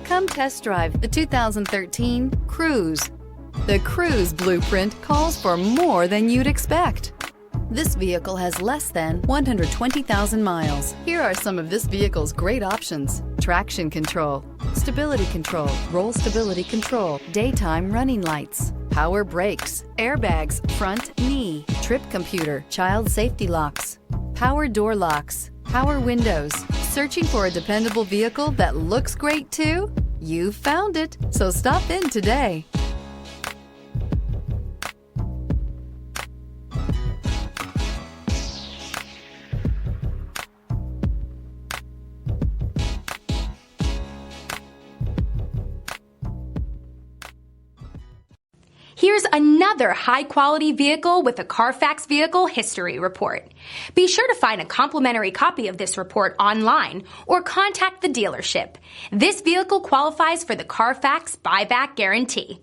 Come test drive the 2013 Cruze. The Cruze blueprint calls for more than you'd expect. This vehicle has less than 120,000 miles. Here are some of this vehicle's great options: traction control, stability control, roll stability control, daytime running lights, power brakes, airbags, front knee, trip computer, child safety locks, power door locks, power windows. Searching for a dependable vehicle that looks great too? You found it, so stop in today. Here's another high-quality vehicle with a Carfax Vehicle History Report. Be sure to find a complimentary copy of this report online or contact the dealership. This vehicle qualifies for the Carfax Buyback Guarantee.